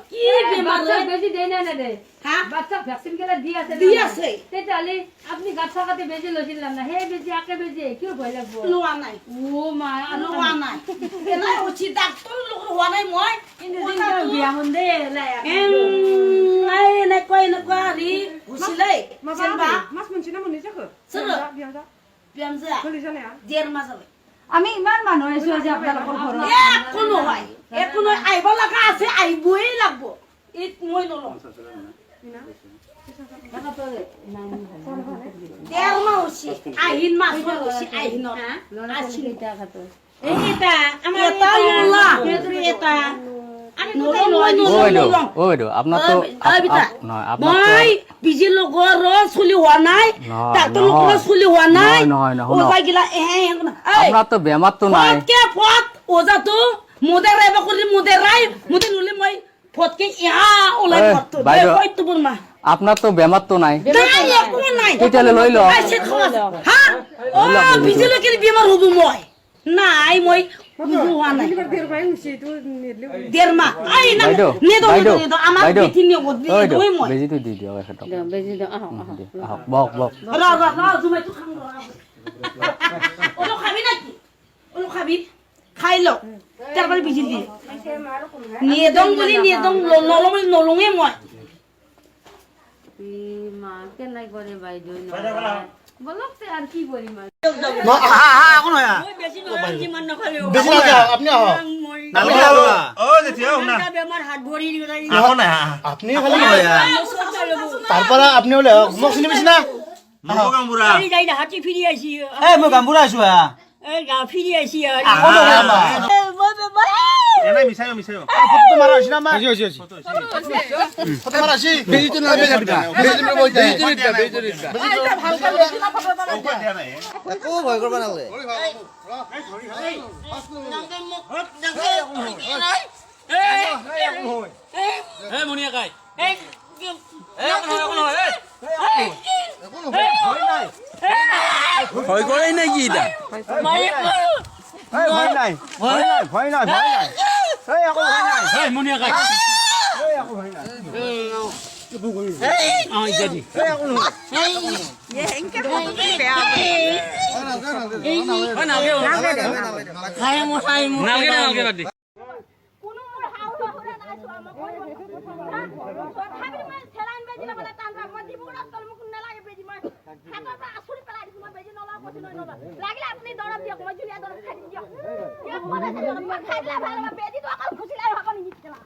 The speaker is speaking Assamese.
কি বেমার বাচ্চা বেশি দেয় না দে হ্যাঁ বাচ্চা ভ্যাকসিন গেলে দিয়ে আছে দিয়ে আছে তেতালি আপনি গাছ থাকাতে বেশি লছিলাম না হে বেশি আকে বেশি কি ভয় লাগবো লোয়া নাই ও মা লোয়া নাই এলাই উচি ডাক্তার লোক হওয়া নাই মই কিন্তু দিন বিয়া মন দে লাই নাই নাই কই না রি ঘুষিলাই সেনবা মাছ মুনছি না মুনি যাকো সর বিয়ামজা কলি জানে দেড় মাস হবে আমি ইমান মানুহ আইছো যে আপোনালোকৰ ঘৰত কোনো হয় কোনো আইব লাগা আছে আইবই লাগবো এই মই নলম দেড় মাস আহিন মাস হইছে আহিন আসি এইটা আমার এটা লোলা এটা আমি নলম ও বাইদেউ আপনার তো নয় আপনার মই বিজি লগৰ চলি হোৱা নাই ডাক্তৰ লগৰ চলি হোৱা নাই ওজাই গিলা আপনাৰ তো বেমাৰ তো নাই ফটকে ফট ওজাটো মুদে ৰাইবা কৰি মুদে ৰাই মুদে নলে মই ফটকে ইহা ওলাই ফটটো কই তো বলমা আপনার তো বেমার তো নাই নাই একো নাই তেতিয়ালে লৈ ল হা ও বিজি লগৰ বেমাৰ হব মই নাই মই হোৱা নাই দেৰ ভাই উছি তো নেদলি দেড় মাস আই না নেদো নেদো আমার বেটি নিয়ে গদি দই মই বেজি তো দি দিও একটা বেজি দাও আহ বক বক রা জুমাই তো খাম ওলো খাবি নাকি ওলো খাবি খাইলো তারপরে বিজি দি নেদং বলি নেদং নলঙে মই মা কেন নাই করে বাইদেউ বলক তে আর কি করি মা কোন হয় বেশি নয় জিমান নখালেও বেশি না যাও আপনি আহ নামি যাও ও দেখিও না বেমার হাত ভরি গলাই এখন না আপনি খালি হয় তারপর আপনি হলে মোক চিনি পাইছ না মো গামুরা এই যাই হাতি ফিরি আইছি এই মই গামবুৰা আছো এই গা ফিরি আইছি আকৌ নকবা এনাই মিছাইও ফটো মারা হইছ না মা হইছি ফটো মারা হইছি বেজি তো না বেজি দিবা বেজি দিবা বেজি দিবা ভালকে বেজি না ফটো মারা একো ভয় করবা নালে এই মনিয়া কাই ভয় করে নাকি এটা ভয় নাই এই আকৌ ভয় নাই এই মনিয়া কাই এই আকৌ ভয় নাই ইত্যাদি নালগে বাদ দি লাগিলে আপনি দৰব দিয়ক মই জুলিয়া দৰব খাই দিয়ক খাই দিলে ভাল হ'ব বেজি তো অকল খুচিলাই হ'ব নিচিনা